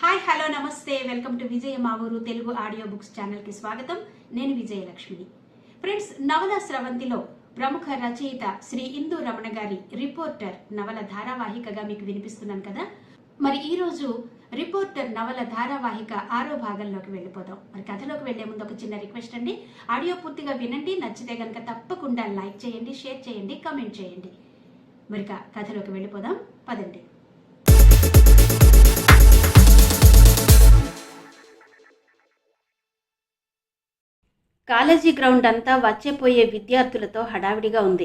Hi hello నమస్తే welcome to విజయ మా ఊరు తెలుగు ఆడియో బుక్స్ ఛానల్కి స్వాగతం. నేను విజయలక్ష్మిని. ఫ్రెండ్స్, నవల స్రవంతిలో ప్రముఖ రచయిత శ్రీ ఇందు రమణ గారి రిపోర్టర్ నవల ధారావాహికగా మీకు వినిపిస్తున్నాను కదా. మరి ఈరోజు రిపోర్టర్ నవల ధారావాహిక 6వ భాగంలోకి వెళ్ళిపోదాం. మరి కథలోకి వెళ్లే ముందు ఒక చిన్న రిక్వెస్ట్ అండి. ఆడియో పూర్తిగా వినండి, నచ్చితే కనుక తప్పకుండా లైక్ చేయండి, షేర్ చేయండి, కామెంట్ చేయండి. మరి కథలోకి వెళ్ళిపోదాం, పదండి. కాలేజీ గ్రౌండ్ అంతా వచ్చేపోయే విద్యార్థులతో హడావిడిగా ఉంది.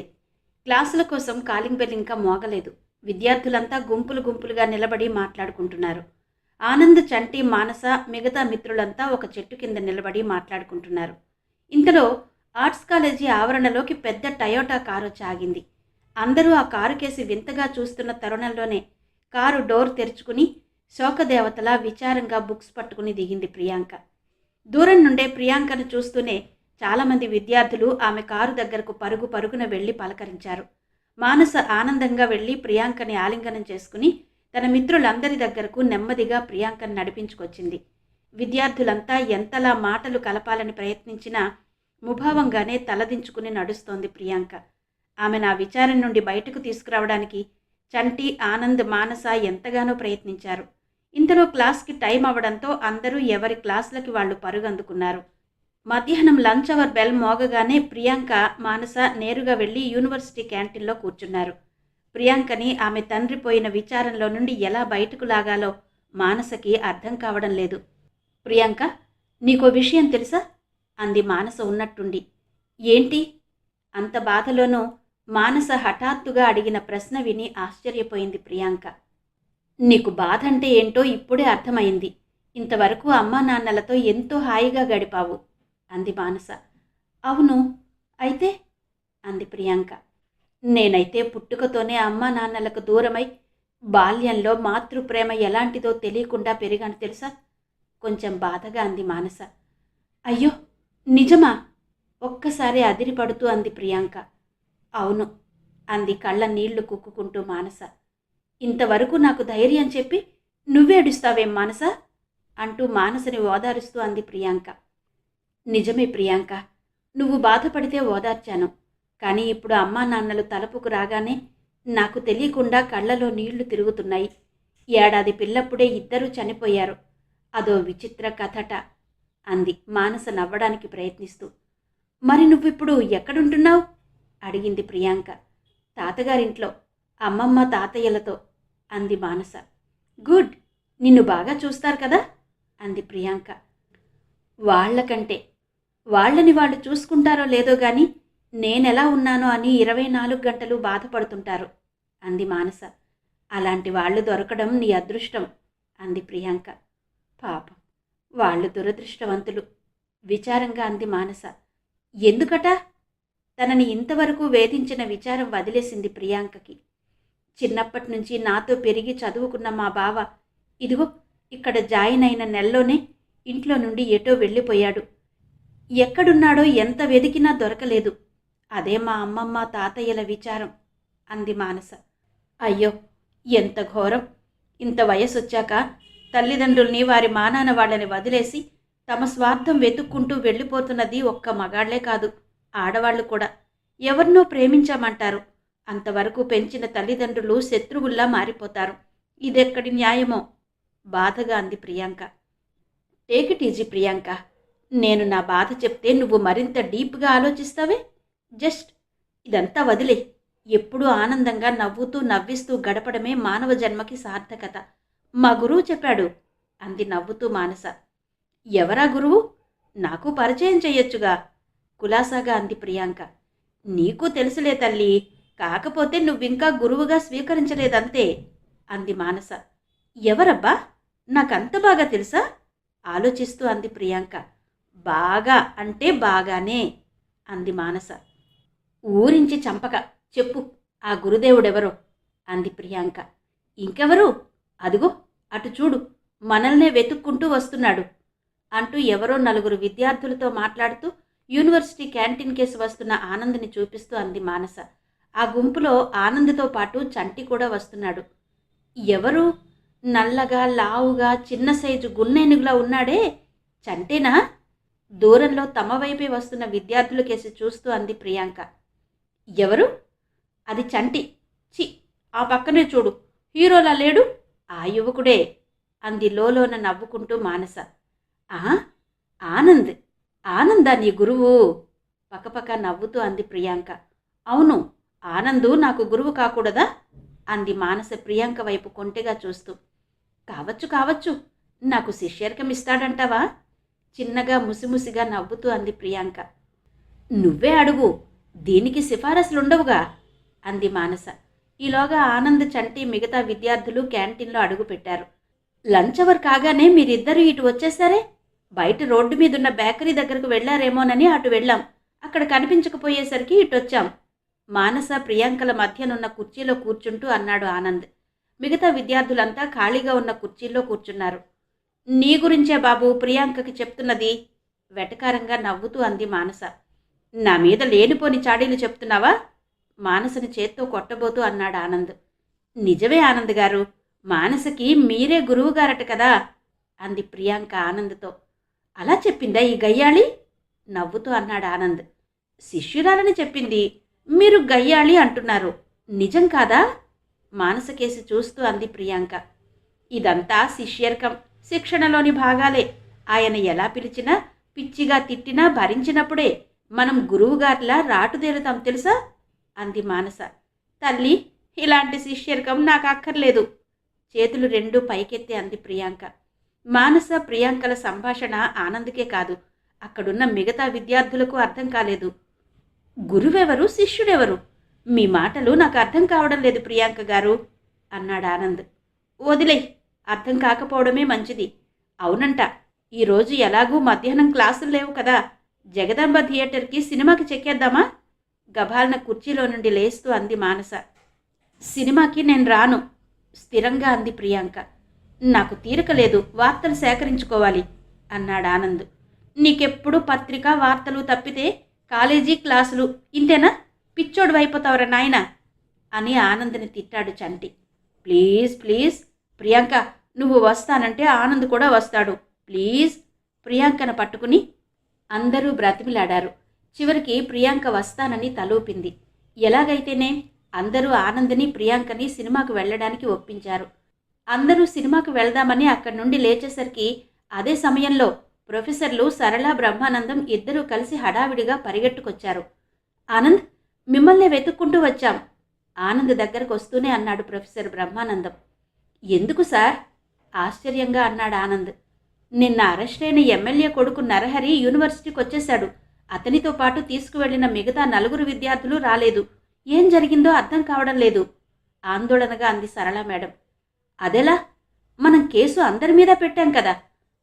క్లాసుల కోసం కాలింగ్ బెల్ ఇంకా మోగలేదు. విద్యార్థులంతా గుంపులు గుంపులుగా నిలబడి మాట్లాడుకుంటున్నారు. ఆనంద్, చంటి, మానస మిగతా మిత్రులంతా ఒక చెట్టు కింద నిలబడి మాట్లాడుకుంటున్నారు. ఇంతలో ఆర్ట్స్ కాలేజీ ఆవరణలోకి పెద్ద టయోటా కారు వచ్చి ఆగింది. అందరూ ఆ కారు కేసి వింతగా చూస్తున్న తరుణంలోనే కారు డోర్ తెరుచుకుని శోకదేవతలా విచారంగా బుక్స్ పట్టుకుని దిగింది ప్రియాంక. దూరం నుండే ప్రియాంకను చూస్తూనే చాలామంది విద్యార్థులు ఆమె కారు దగ్గరకు పరుగు పరుగున వెళ్లి పలకరించారు. మానస ఆనందంగా వెళ్లి ప్రియాంకని ఆలింగనం చేసుకుని తన మిత్రులందరి దగ్గరకు నెమ్మదిగా ప్రియాంకను నడిపించుకొచ్చింది. విద్యార్థులంతా ఎంతలా మాటలు కలపాలని ప్రయత్నించినా ముభావంగానే తలదించుకుని నడుస్తోంది ప్రియాంక. ఆమె నా విచారం నుండి బయటకు తీసుకురావడానికి చంటి, ఆనంద్, మానస ఎంతగానో ప్రయత్నించారు. ఇంతలో క్లాస్కి టైం అవ్వడంతో అందరూ ఎవరి క్లాసులకి వాళ్ళు పరుగందుకున్నారు. మధ్యాహ్నం లంచ్ అవర్ బెల్ మోగగానే ప్రియాంక, మానస నేరుగా వెళ్లి యూనివర్సిటీ క్యాంటీన్లో కూర్చున్నారు. ప్రియాంకని ఆమె తండ్రి పోయిన విచారంలో నుండి ఎలా బయటకు లాగాలో మానసకి అర్థం కావడం లేదు. ప్రియాంక, నీకో విషయం తెలుసా? అంది మానస ఉన్నట్టుండి. ఏంటి? అంత బాధలోనూ మానస హఠాత్తుగా అడిగిన ప్రశ్న విని ఆశ్చర్యపోయింది ప్రియాంక. నీకు బాధ అంటే ఏంటో ఇప్పుడే అర్థమైంది. ఇంతవరకు అమ్మా నాన్నలతో ఎంతో హాయిగా గడిపావు అంది మానస. అవును, అయితే? అంది ప్రియాంక. నేనైతే పుట్టుకతోనే అమ్మా నాన్నలకు దూరమై బాల్యంలో మాతృప్రేమ ఎలాంటిదో తెలియకుండా పెరిగాను తెలుసా? కొంచెం బాధగా అంది మానస. అయ్యో, నిజమా? ఒక్కసారి అదిరిపడుతూ అంది ప్రియాంక. అవును అంది కళ్ళ నీళ్లు కుక్కుకుంటూ మానస. ఇంతవరకు నాకు ధైర్యం చెప్పి నువ్వేడుస్తావేం మానస అంటూ మానసని ఓదారుస్తూ అంది ప్రియాంక. నిజమే ప్రియాంక, నువ్వు బాధపడితే ఓదార్చాను. కానీ ఇప్పుడు అమ్మా నాన్నలు తలపుకు రాగానే నాకు తెలియకుండా కళ్ళలో నీళ్లు తిరుగుతున్నాయి. ఏడాది పిల్లప్పుడే ఇద్దరూ చనిపోయారు. అదో విచిత్ర కథట అంది మానస నవ్వడానికి ప్రయత్నిస్తూ. మరి నువ్విప్పుడు ఎక్కడుంటున్నావు? అడిగింది ప్రియాంక. తాతగారింట్లో, అమ్మమ్మ తాతయ్యలతో అంది మానస. గుడ్, నిన్ను బాగా చూస్తారు కదా అంది ప్రియాంక. వాళ్లకంటే వాళ్ళని వాళ్ళు చూసుకుంటారో లేదో గాని నేనెలా ఉన్నానో అని 24 గంటలు బాధపడుతుంటారు అంది మానస. అలాంటి వాళ్ళు దొరకడం నీ అదృష్టం అంది ప్రియాంక. పాపం, వాళ్ళు దురదృష్టవంతులు విచారంగా అంది మానస. ఎందుకట? తనని ఇంతవరకు వేధించిన విచారం వదిలేసింది ప్రియాంకకి. చిన్నప్పటి నుంచి నాతో పెరిగి చదువుకున్న మా బావ ఇదిగో ఇక్కడ జాయిన్ అయిన నెలలోనే ఇంట్లో నుండి ఎటో వెళ్ళిపోయాడు. ఎక్కడున్నాడో ఎంత వెతికినా దొరకలేదు. అదే మా అమ్మమ్మ తాతయ్యల విచారం అంది మానస. అయ్యో, ఎంత ఘోరం! ఇంత వయసొచ్చాక తల్లిదండ్రుల్ని, వారి మానాన వాళ్ళని వదిలేసి తమ స్వార్థం వెతుక్కుంటూ వెళ్ళిపోతున్నది ఒక్క మగాళ్లే కాదు, ఆడవాళ్లు కూడా. ఎవరినో ప్రేమించామంటారు, అంతవరకు పెంచిన తల్లిదండ్రులు శత్రువుల్లా మారిపోతారు. ఇదెక్కడి న్యాయమో బాధగా అంది Priyanka. Take it easy Priyanka. నేను నా బాధ చెప్తే నువ్వు మరింత డీప్గా ఆలోచిస్తావే. జస్ట్ ఇదంతా వదిలే. ఎప్పుడూ ఆనందంగా నవ్వుతూ నవ్విస్తూ గడపడమే మానవ జన్మకి సార్థకత. మా గురువు చెప్పాడు అంది నవ్వుతూ మానస. ఎవరా గురువు? నాకు పరిచయం చెయ్యొచ్చుగా కులాసాగా అంది ప్రియాంక. నీకు తెలుసులే తల్లి, కాకపోతే నువ్వింకా గురువుగా స్వీకరించలేదంతే అంది మానస. ఎవరబ్బా? నాకంత బాగా తెలుసా ఆలోచిస్తూ అంది ప్రియాంక. బాగా అంటే బాగానే అంది మానస. ఊరించి చంపక చెప్పు, ఆ గురుదేవుడెవరో అంది ప్రియాంక. ఇంకెవరు? అదిగో అటు చూడు, మనల్నే వెతుక్కుంటూ వస్తున్నాడు అంటూ ఎవరో నలుగురు విద్యార్థులతో మాట్లాడుతూ యూనివర్సిటీ క్యాంటీన్ కేసి వస్తున్న ఆనంద్ని చూపిస్తూ అంది మానస. ఆ గుంపులో ఆనంద్తో పాటు చంటి కూడా వస్తున్నాడు. ఎవరు? నల్లగా లావుగా చిన్న సైజు గున్నేనుగులా ఉన్నాడే చంటేనా? దూరంలో తమ వైపే వస్తున్న విద్యార్థుల కేసి చూస్తూ అంది ప్రియాంక. ఎవరు? అది చంటి. చి, ఆ పక్కనే చూడు, హీరోలా లేడు? ఆ యువకుడే అంది లోలోన నవ్వుకుంటూ మానస. ఆ, ఆనంద్. ఆనందా నీ గురువు? పకపక నవ్వుతూ అంది ప్రియాంక. అవును, ఆనందు నాకు గురువు కాకూడదా? అంది మానస ప్రియాంక వైపు కొంటెగా చూస్తూ. కావచ్చు కావచ్చు, నాకు శిష్యర్కం ఇస్తాడంటావా? చిన్నగా ముసిముసిగా నవ్వుతూ అంది ప్రియాంక. నువ్వే అడుగు, దీనికి సిఫారసులుండవుగా అంది మానస. ఈలోగా ఆనంద్ చంటి మిగతా విద్యార్థులు క్యాంటీన్లో అడుగుపెట్టారు. లంచ్ అవర్ కాగానే మీరిద్దరూ ఇటు వచ్చేసారే? బయట రోడ్డు మీదున్న బేకరీ దగ్గరకు వెళ్లారేమోనని అటు వెళ్ళాం. అక్కడ కనిపించకపోయేసరికి ఇటొచ్చాం. మానస ప్రియాంకల మధ్యనున్న కుర్చీలో కూర్చుంటూ అన్నాడు ఆనంద్. మిగతా విద్యార్థులంతా ఖాళీగా ఉన్న కుర్చీల్లో కూర్చున్నారు. నీ గురించే బాబు ప్రియాంకకి చెప్తున్నది వెటకారంగా నవ్వుతూ అంది మానస. నా మీద లేనిపోని చాడీలు చెప్తున్నావా? మానసని చేత్తో కొట్టబోతూ అన్నాడు ఆనంద్. నిజమే ఆనంద్ గారు, మానసకి మీరే గురువుగారట కదా అంది ప్రియాంక ఆనంద్తో. అలా చెప్పిందా ఈ గయ్యాళి? నవ్వుతూ అన్నాడు ఆనంద్. శిష్యురాలని చెప్పింది, మీరు గయ్యాళి అంటున్నారు, నిజం కాదా? మానసకేసి చూస్తూ అంది ప్రియాంక. ఇదంతా శిష్యర్కం, శిక్షణలోని భాగాలే. ఆయన ఎలా పిలిచినా పిచ్చిగా తిట్టినా భరించినప్పుడే మనం గురువుగారిలా రాటుదేలుతాం తెలుసా అంది మానస. తల్లి, ఇలాంటి శిష్యర్కం నాకు అక్కర్లేదు చేతులు రెండూ పైకెత్తి అంది ప్రియాంక. మానస ప్రియాంకల సంభాషణ ఆనంద్కే కాదు, అక్కడున్న మిగతా విద్యార్థులకు అర్థం కాలేదు. గురువెవరు, శిష్యుడెవరు? మీ మాటలు నాకు అర్థం కావడం లేదు ప్రియాంక గారు అన్నాడు ఆనంద్. వదిలే, అర్థం కాకపోవడమే మంచిది. అవునంట, ఈరోజు ఎలాగూ మధ్యాహ్నం క్లాసులు లేవు కదా, జగదాంబ థియేటర్కి సినిమాకి చెక్కేద్దామా? గభాలన కుర్చీలో నుండి లేస్తూ అంది మానస. సినిమాకి నేను రాను స్థిరంగా అంది ప్రియాంక. నాకు తీరిక లేదు, వార్తలు సేకరించుకోవాలి అన్నాడు ఆనంద్. నీకెప్పుడు పత్రిక వార్తలు తప్పితే కాలేజీ క్లాసులు, ఇంతేనా? పిచ్చోడు అయిపోతావురా నాయనా అని ఆనంద్ని తిట్టాడు చంటి. ప్లీజ్ ప్లీజ్ ప్రియాంక, నువ్వు వస్తానంటే ఆనంద్ కూడా వస్తాడు, ప్లీజ్ ప్రియాంకను పట్టుకుని అందరూ బ్రతిమిలాడారు. చివరికి ప్రియాంక వస్తానని తలూపింది. ఎలాగైతేనే అందరూ ఆనంద్ని ప్రియాంకని సినిమాకు వెళ్ళడానికి ఒప్పించారు. అందరూ సినిమాకు వెళ్దామని అక్కడి నుండి లేచేసరికి అదే సమయంలో ప్రొఫెసర్లు సరళ బ్రహ్మానందం ఇద్దరూ కలిసి హడావిడిగా పరిగెట్టుకొచ్చారు. ఆనంద్, మిమ్మల్నే వెతుక్కుంటూ వచ్చాం ఆనంద్ దగ్గరకు వస్తూనే అన్నాడు ప్రొఫెసర్ బ్రహ్మానందం. ఎందుకు సార్? ఆశ్చర్యంగా అన్నాడు ఆనంద్. నిన్న అరెస్ట్ అయిన ఎమ్మెల్యే కొడుకు నరహరి యూనివర్సిటీకి వచ్చేశాడు. అతనితో పాటు తీసుకువెళ్లిన మిగతా 4 విద్యార్థులు రాలేదు. ఏం జరిగిందో అర్థం కావడం లేదు ఆందోళనగా అంది సరళ మేడం. అదెలా? మనం కేసు అందరి మీద పెట్టాం కదా,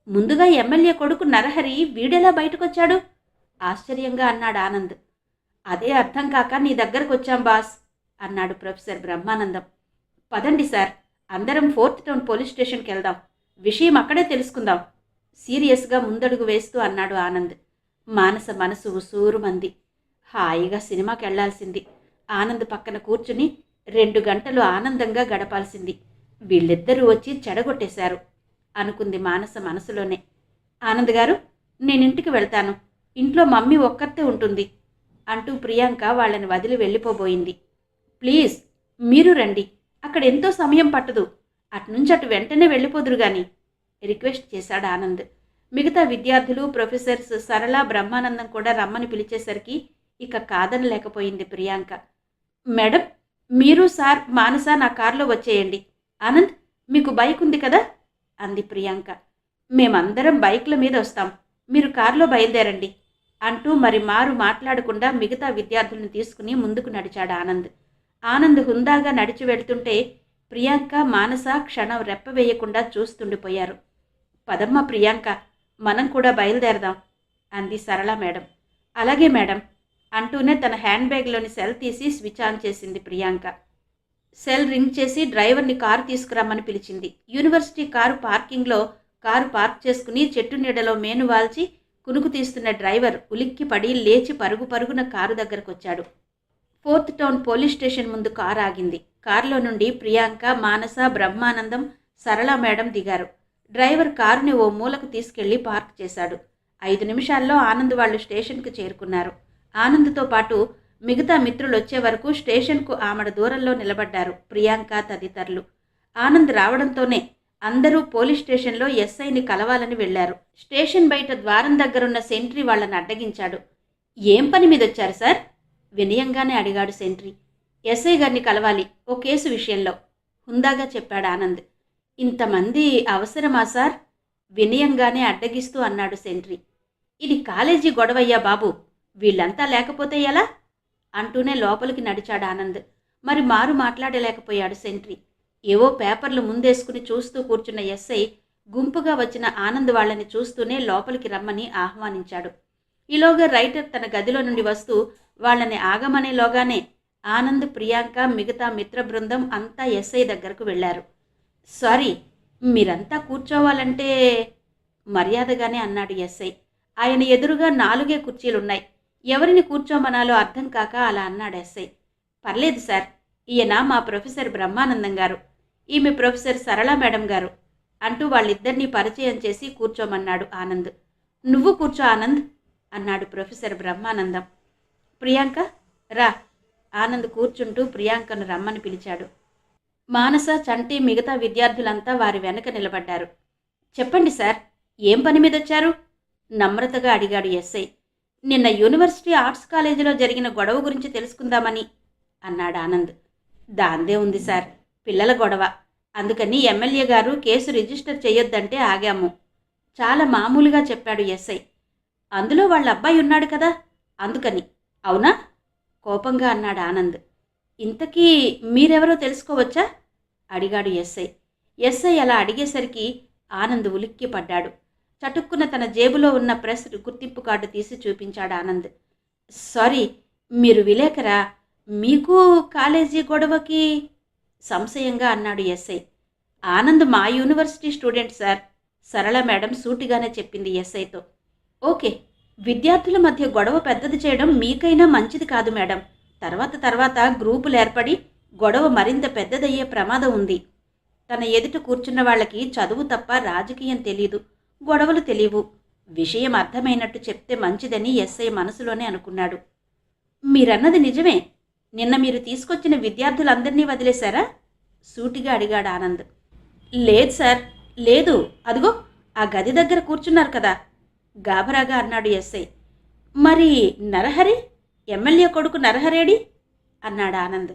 ముందుగా ఎమ్మెల్యే కొడుకు నరహరి వీడెలా బయటకొచ్చాడు? ఆశ్చర్యంగా అన్నాడు ఆనంద్. అదే అర్థం కాక నీ దగ్గరకు వచ్చాం బాస్ అన్నాడు ప్రొఫెసర్ బ్రహ్మానందం. పదండి సార్, అందరం 4th టౌన్ పోలీస్ స్టేషన్కి వెళ్దాం, విషయం అక్కడే తెలుసుకుందాం సీరియస్గా ముందడుగు వేస్తూ అన్నాడు ఆనంద్. మానస మనసు ఉసూరుమంది. హాయిగా సినిమాకి వెళ్లాల్సింది, ఆనంద్ పక్కన కూర్చుని 2 గంటలు ఆనందంగా గడపాల్సింది. వీళ్ళిద్దరూ వచ్చి చెడగొట్టేశారు అనుకుంది మానస మనసులోనే. ఆనంద్ గారు, నేనింటికి వెళ్తాను, ఇంట్లో మమ్మీ ఒక్కర్తే ఉంటుంది అంటూ ప్రియాంక వాళ్ళని వదిలి వెళ్ళిపోబోయింది. ప్లీజ్ మీరు రండి, అక్కడ ఎంతో సమయం పట్టదు, అటునుంచి అటు వెంటనే వెళ్ళిపోదురు గాని రిక్వెస్ట్ చేశాడు ఆనంద్. మిగతా విద్యార్థులు, ప్రొఫెసర్స్, సరళ బ్రహ్మానందం కూడా రమ్మని పిలిచేసరికి ఇక కాదనలేకపోయింది ప్రియాంక. మేడం, మీరు సార్ మానస నా కారులో వచ్చేయండి. ఆనంద్, మీకు బైక్ ఉంది కదా అంది ప్రియాంక. మేమందరం బైక్ల మీద వస్తాం, మీరు కారులో బయలుదేరండి అంటూ మరి మారు మాట్లాడకుండా మిగతా విద్యార్థులను తీసుకుని ముందుకు నడిచాడు ఆనంద్. ఆనంద్ హుందాగా నడిచి వెళ్తుంటే ప్రియాంక, మానస క్షణం రెప్పవేయకుండా చూస్తుండిపోయారు. పదమ్మ ప్రియాంక, మనం కూడా బయలుదేరదాం అంది సరళ మేడం. అలాగే మేడం అంటూనే తన హ్యాండ్ బ్యాగ్లోని సెల్ తీసి స్విచ్ ఆన్ చేసింది ప్రియాంక. సెల్ రింగ్ చేసి డ్రైవర్ని కారు తీసుకురమ్మని పిలిచింది. యూనివర్సిటీ కారు పార్కింగ్లో కారు పార్క్ చేసుకుని చెట్టు నీడలో మేను వాల్చి కునుకు తీస్తున్న డ్రైవర్ ఉలిక్కిపడి లేచి పరుగు పరుగున కారు దగ్గరకొచ్చాడు. 4th టౌన్ పోలీస్ స్టేషన్ ముందు కారు ఆగింది. కారులో నుండి ప్రియాంక, మానస, బ్రహ్మానందం, సరళ మేడం దిగారు. డ్రైవర్ కారుని ఓ మూలకు తీసుకెళ్లి పార్క్ చేశాడు. 5 నిమిషాల్లో ఆనంద్ వాళ్ళు స్టేషన్కు చేరుకున్నారు. ఆనంద్తో పాటు మిగతా మిత్రులు వచ్చే వరకు స్టేషన్కు ఆమడ దూరంలో నిలబడ్డారు ప్రియాంక తదితరులు. ఆనంద్ రావడంతోనే అందరూ పోలీస్ స్టేషన్లో ఎస్ఐని కలవాలని వెళ్లారు. స్టేషన్ బయట ద్వారం దగ్గరున్న సెంట్రీ వాళ్ళని అడ్డగించాడు. ఏం పని మీదొచ్చారు సార్? వినయంగానే అడిగాడు సెంట్రీ. ఎస్ఐ గారిని కలవాలి, ఓ కేసు విషయంలో, హుందాగా చెప్పాడు ఆనంద్. ఇంతమంది అవసరమా సార్? వినయంగానే అడ్డగిస్తూ అన్నాడు సెంట్రీ. ఇది కాలేజీ గొడవయ్యా బాబు, వీళ్ళంతా లేకపోతే ఎలా? అంటూనే లోపలికి నడిచాడు ఆనంద్. మరి మారు మాట్లాడలేకపోయాడు సెంట్రీ. ఏవో పేపర్లు ముందేసుకుని చూస్తూ కూర్చున్న ఎస్ఐ గుంపుగా వచ్చిన ఆనంద్ వాళ్ళని చూస్తూనే లోపలికి రమ్మని ఆహ్వానించాడు. ఈలోగా రైటర్ తన గదిలో నుండి వస్తూ వాళ్ళని ఆగమనేలోగానే ఆనంద్, ప్రియాంక, మిగతా మిత్ర బృందం అంతా ఎస్ఐ దగ్గరకు వెళ్లారు. సారీ, మీరంతా కూర్చోవాలంటే మర్యాదగానే అన్నాడు ఎస్ఐ. ఆయన ఎదురుగా 4 కుర్చీలున్నాయి. ఎవరిని కూర్చోమనాలో అర్థం కాక అలా అన్నాడు ఎస్ఐ. పర్లేదు సార్, ఈయన మా ప్రొఫెసర్ బ్రహ్మానందం గారు, ఈమె ప్రొఫెసర్ సరళ మేడం గారు అంటూ వాళ్ళిద్దరినీ పరిచయం చేసి కూర్చోమన్నాడు ఆనంద్. నువ్వు కూర్చో ఆనంద్ అన్నాడు ప్రొఫెసర్ బ్రహ్మానందం. ప్రియాంక రా. ఆనంద్ కూర్చుంటూ ప్రియాంకను రమ్మని పిలిచాడు. మానస, చంటి, మిగతా విద్యార్థులంతా వారి వెనక నిలబడ్డారు. చెప్పండి సార్, ఏం పని మీదొచ్చారు? నమ్రతగా అడిగాడు ఎస్ఐ. నిన్న యూనివర్సిటీ ఆర్ట్స్ కాలేజీలో జరిగిన గొడవ గురించి తెలుసుకుందామని అన్నాడు ఆనంద్. దాందే ఉంది సార్, పిల్లల గొడవ, అందుకని ఎమ్మెల్యే గారు కేసు రిజిస్టర్ చేయొద్దంటే ఆగాము. చాలా మామూలుగా చెప్పాడు ఎస్ఐ. అందులో వాళ్ళ అబ్బాయి ఉన్నాడు కదా, అందుకని. అవునా? కోపంగా అన్నాడు ఆనంద్. ఇంతకీ మీరెవరో తెలుసుకోవచ్చా? అడిగాడు ఎస్ఐ. ఎస్ఐ అలా అడిగేసరికి ఆనంద్ ఉలిక్కి పడ్డాడు. చటుక్కున తన జేబులో ఉన్న ప్రెస్ గుర్తింపు కార్డు తీసి చూపించాడు ఆనంద్. సారీ, మీరు విలేకరా? మీకు కాలేజీ గొడవకి? సంశయంగా అన్నాడు ఎస్ఐ. ఆనంద్ మా యూనివర్సిటీ స్టూడెంట్ సార్, సరళ మేడం సూటిగానే చెప్పింది ఎస్ఐతో. ఓకే, విద్యార్థుల మధ్య గొడవ పెద్దది చేయడం మీకైనా మంచిది కాదు మేడం. తర్వాత గ్రూపులు ఏర్పడి గొడవ మరింత పెద్దదయ్యే ప్రమాదం ఉంది. తన ఎదుట కూర్చున్న వాళ్ళకి చదువు తప్ప రాజకీయం తెలీదు, గొడవలు తెలియవు. విషయం అర్థమైనట్టు చెప్తే మంచిదని ఎస్ఐ మనసులోనే అనుకున్నాడు. మీరన్నది నిజమే. నిన్న మీరు తీసుకొచ్చిన విద్యార్థులందరినీ వదిలేశారా? సూటిగా అడిగాడు ఆనంద్. లేదు సార్, లేదు, అదిగో ఆ గది దగ్గర కూర్చున్నారు కదా, గాబరాగా అన్నాడు ఎస్ఐ. మరి నరహరి, ఎమ్మెల్యే కొడుకు నరహరేడి? అన్నాడు ఆనంద్.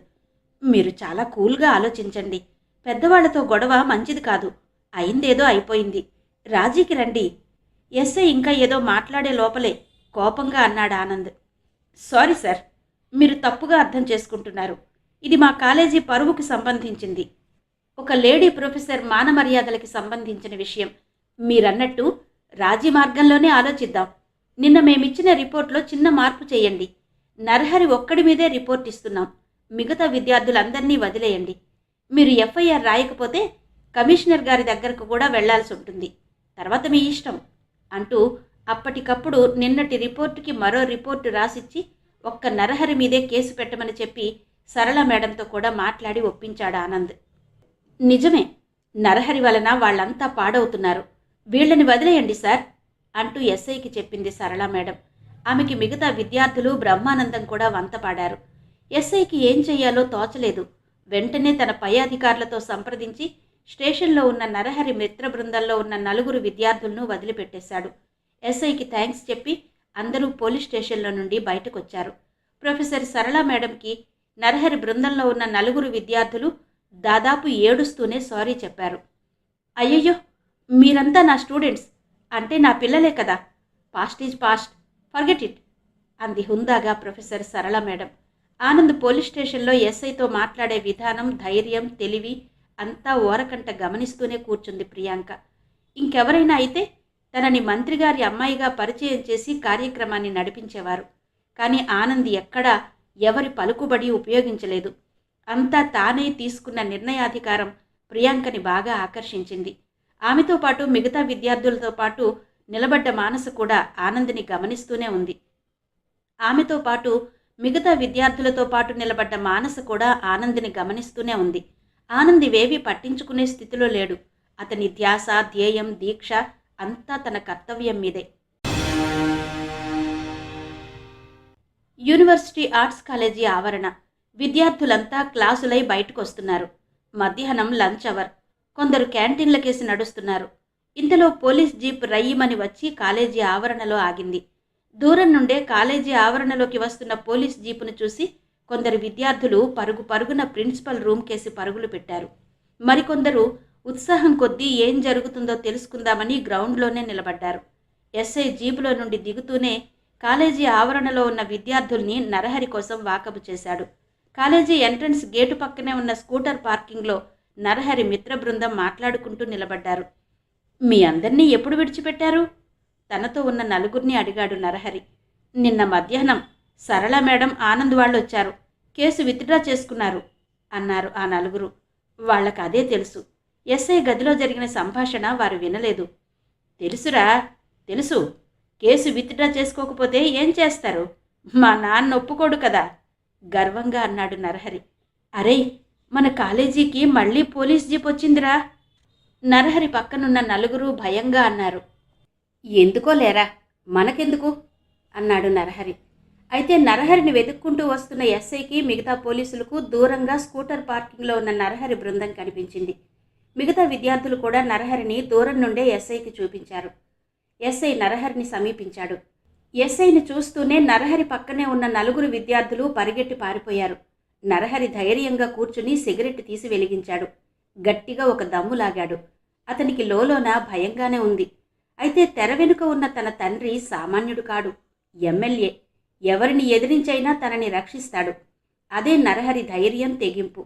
మీరు చాలా కూల్గా ఆలోచించండి. పెద్దవాళ్లతో గొడవ మంచిది కాదు. అయిందేదో అయిపోయింది, రాజీకి రండి. ఎస్ఐ ఇంకా ఏదో మాట్లాడే లోపలే కోపంగా అన్నాడు ఆనంద్. సారీ సార్, మీరు తప్పుగా అర్థం చేసుకుంటున్నారు. ఇది మా కాలేజీ పరువుకు సంబంధించింది, ఒక లేడీ ప్రొఫెసర్ మానమర్యాదలకి సంబంధించిన విషయం. మీరన్నట్టు రాజీ మార్గంలోనే ఆలోచిద్దాం. నిన్న మేమిచ్చిన రిపోర్ట్లో చిన్న మార్పు చేయండి. నరహరి ఒక్కడి మీదే రిపోర్ట్ ఇస్తున్నాం, మిగతా విద్యార్థులందరినీ వదిలేయండి. మీరు ఎఫ్ఐఆర్ రాయకపోతే కమిషనర్ గారి దగ్గరకు కూడా వెళ్లాల్సి ఉంటుంది, తర్వాత మీ ఇష్టం అంటూ అప్పటికప్పుడు నిన్నటి రిపోర్టుకి మరో రిపోర్టు రాసిచ్చి ఒక్క నరహరి మీదే కేసు పెట్టమని చెప్పి సరళ మేడంతో కూడా మాట్లాడి ఒప్పించాడు ఆనంద్. నిజమే, నరహరి వలన వాళ్ళంతా పాడవుతున్నారు, వీళ్ళని వదిలేయండి సార్ అంటూ ఎస్ఐకి చెప్పింది సరళ మేడం. ఆమెకి మిగతా విద్యార్థులు, బ్రహ్మానందం కూడా వంతపాడారు. ఎస్ఐకి ఏం చెయ్యాలో తోచలేదు. వెంటనే తన పై అధికారులతో సంప్రదించి స్టేషన్లో ఉన్న నరహరి మిత్ర బృందంలో ఉన్న 4 విద్యార్థులను వదిలిపెట్టేశాడు. ఎస్ఐకి థ్యాంక్స్ చెప్పి అందరూ పోలీస్ స్టేషన్లో నుండి బయటకొచ్చారు. ప్రొఫెసర్ సరళ మేడంకి నరహరి బృందంలో ఉన్న 4 విద్యార్థులు దాదాపు ఏడుస్తూనే సారీ చెప్పారు. అయ్యయ్యో, మీరంతా నా స్టూడెంట్స్, అంటే నా పిల్లలే కదా, past is past, forget it అంది హుందాగా ప్రొఫెసర్ సరళ మేడం. ఆనంద్ పోలీస్ స్టేషన్లో ఎస్ఐతో మాట్లాడే విధానం, ధైర్యం, తెలివి అంతా ఓరకంట గమనిస్తూనే కూర్చుంది ప్రియాంక. ఇంకెవరైనా అయితే తనని మంత్రిగారి అమ్మాయిగా పరిచయం చేసి కార్యక్రమాన్ని నడిపించేవారు. కానీ ఆనంద్ ఎక్కడా ఎవరి పలుకుబడి ఉపయోగించలేదు. అంతా తానే తీసుకున్న నిర్ణయాధికారం ప్రియాంకని బాగా ఆకర్షించింది. ఆమెతో పాటు మిగతా విద్యార్థులతో పాటు నిలబడ్డ మానస కూడా ఆనంద్ని గమనిస్తూనే ఉంది. ఆమెతో పాటు మిగతా విద్యార్థులతో పాటు నిలబడ్డ మానస కూడా ఆనంద్ని గమనిస్తూనే ఉంది. ఆనంద్ ఇవేవీ పట్టించుకునే స్థితిలో లేడు. అతని ధ్యాస, ధ్యేయం, దీక్ష అంతా తన కర్తవ్యం మీదే. యూనివర్సిటీ ఆర్ట్స్ కాలేజీ ఆవరణ. విద్యార్థులంతా క్లాసులై బయటకొస్తున్నారు. మధ్యాహ్నం లంచ్ అవర్. కొందరు క్యాంటీన్లకేసి నడుస్తున్నారు. ఇంతలో పోలీస్ జీప్ రయ్యిమని వచ్చి కాలేజీ ఆవరణలో ఆగింది. దూరం నుండే కాలేజీ ఆవరణలోకి వస్తున్న పోలీస్ జీపును చూసి కొందరు విద్యార్థులు పరుగు పరుగున ప్రిన్సిపల్ రూమ్కేసి పరుగులు పెట్టారు. మరికొందరు ఉత్సాహం కొద్దీ ఏం జరుగుతుందో తెలుసుకుందామని గ్రౌండ్లోనే నిలబడ్డారు. ఎస్ఐ జీపులో నుండి దిగుతూనే కాలేజీ ఆవరణలో ఉన్న విద్యార్థుల్ని నరహరి కోసం వాకబు చేశాడు. కాలేజీ ఎంట్రన్స్ గేటు పక్కనే ఉన్న స్కూటర్ పార్కింగ్లో నరహరి మిత్ర బృందం మాట్లాడుకుంటూ నిలబడ్డారు. మీ అందర్నీ ఎప్పుడు విడిచిపెట్టారు? తనతో ఉన్న నలుగురిని అడిగాడు నరహరి. నిన్న మధ్యాహ్నం సరళ మేడం, ఆనంద్ వాళ్ళు వచ్చారు. కేసు విత్డ్రా చేసుకున్నారు అన్నారు ఆ నలుగురు. వాళ్ళకు అదే తెలుసు. ఎస్ఐ గదిలో జరిగిన సంభాషణ వారు వినలేదు. తెలుసురా, తెలుసు. కేసు విత్డ్రా చేసుకోకపోతే ఏం చేస్తారు? మా నాన్న ఒప్పుకోడు కదా, గర్వంగా అన్నాడు నరహరి. అరే, మన కాలేజీకి మళ్ళీ పోలీస్ జీప్ వచ్చిందిరా. నరహరి పక్కనున్న నలుగురు భయంగా అన్నారు. ఎందుకో లేరా, మనకెందుకు అన్నాడు నరహరి. అయితే నరహరిని వెతుక్కుంటూ వస్తున్న ఎస్ఐకి మిగతా పోలీసులకు దూరంగా స్కూటర్ పార్కింగ్లో ఉన్న నరహరి బృందం కనిపించింది. మిగతా విద్యార్థులు కూడా నరహరిని దూరం నుండే ఎస్ఐకి చూపించారు. ఎస్ఐ నరహరిని సమీపించాడు. ఎస్ఐని చూస్తూనే నరహరి పక్కనే ఉన్న నలుగురు విద్యార్థులు పరిగెట్టి పారిపోయారు. నరహరి ధైర్యంగా కూర్చుని సిగరెట్ తీసి వెలిగించాడు. గట్టిగా ఒక దమ్ము లాగాడు. అతనికి లోలోన భయంగానే ఉంది. అయితే తెర వెనుక ఉన్న తన తండ్రి సామాన్యుడు కాడు, ఎమ్మెల్యే. ఎవరిని ఎదిరించైనా తనని రక్షిస్తాడు. అదే నరహరి ధైర్యం, తెగింపు.